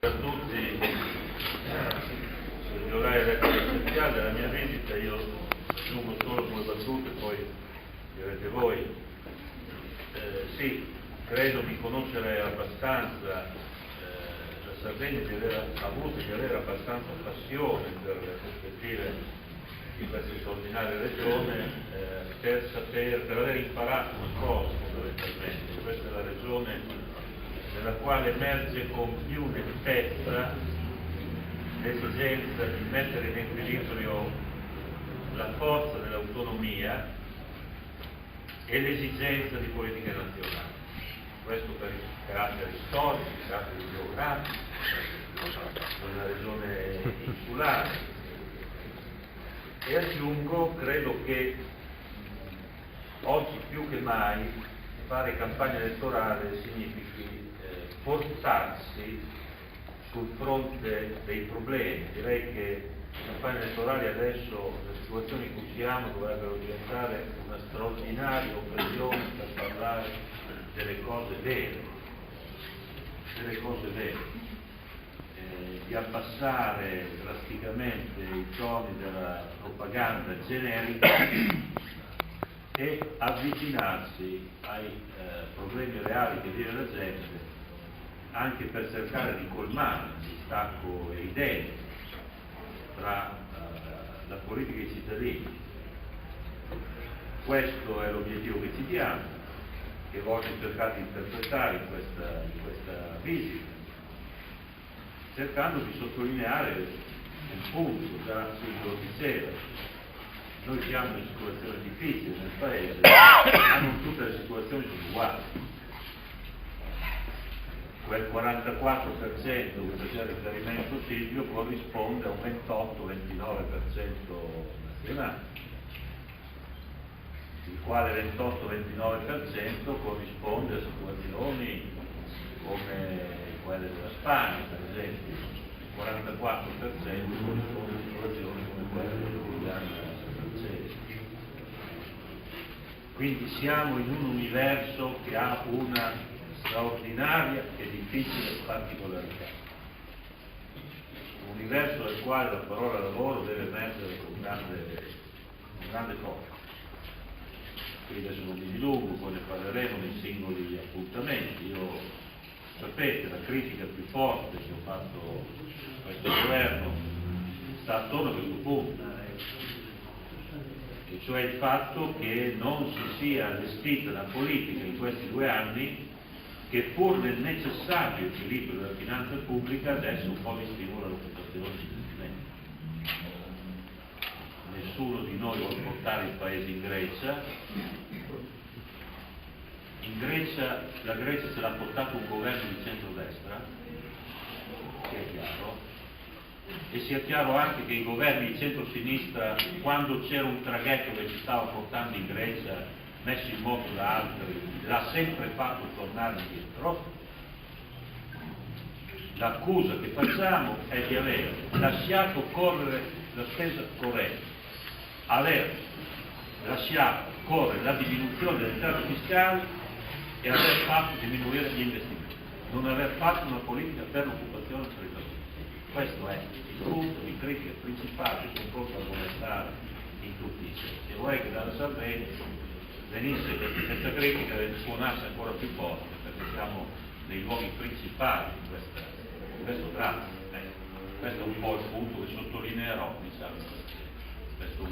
Per tutti, sul violare il record essenziale della mia visita, io aggiungo solo come battute, poi direte voi. Sì, credo di conoscere abbastanza la Sardegna, di aver avuto, di avere abbastanza passione per le prospettive di questa straordinaria regione, per aver imparato una cosa fondamentalmente. Questa è la regione nella quale emerge con più nettezza l'esigenza di mettere in equilibrio la forza dell'autonomia e l'esigenza di politica nazionale. Questo per i caratteri storici, i caratteri geografici, è una regione insulare. E aggiungo, credo che oggi più che mai fare campagna elettorale significhi portarsi sul fronte dei problemi. Direi che le campagne elettorali adesso, la situazione in cui siamo, dovrebbero diventare una straordinaria occasione per parlare delle cose vere, di abbassare drasticamente i toni della propaganda generica e avvicinarsi ai problemi reali che vive la gente, anche per cercare di colmare il distacco evidente tra la politica e i cittadini. Questo è l'obiettivo che ci diamo, che voglio cercare di interpretare in questa visita, cercando di sottolineare un punto, già Silvio lo diceva. Noi siamo in una situazione difficile nel Paese, ma non tutte le situazioni sono uguali. Quel 44% cui faceva riferimento Silvio corrisponde a un 28-29% nazionale, il quale 28-29% corrisponde a situazioni come quelle della Spagna, per esempio. Il 44% corrisponde a situazioni come quelle dell'Italia. Quindi siamo in un universo che ha una straordinaria e difficile particolarità. Un universo nel quale la parola lavoro deve emergere con grande forza. Qui adesso non mi dilungo, poi ne parleremo nei singoli appuntamenti. Sapete, la critica più forte che ho fatto a questo governo sta attorno a questo punto, e cioè il fatto che non si sia allestita la politica in questi 2 anni che, pur nel necessario equilibrio della finanza pubblica, adesso un po' di stimolo all'occupazione e all'investimento. Nessuno di noi vuole portare il paese in Grecia. La Grecia ce l'ha portato un governo di centrodestra, sia chiaro, e sia chiaro anche che i governi di centrosinistra, quando c'era un traghetto che ci stava portando in Grecia, messo in moto da altri, l'ha sempre fatto tornare indietro. L'accusa che facciamo è di aver lasciato correre la spesa corrente, aver lasciato correre la diminuzione delle entrate fiscali e aver fatto diminuire gli investimenti, non aver fatto una politica per l'occupazione e per il lavoro. Questo è il punto di critica principale che confronto al governo in tutti i sensi. E vorrei che dalla Sardegna venisse questa critica e suonasse ancora più forte, perché siamo nei luoghi principali di questo dramma. Questo è un po' il punto che sottolineerò, questo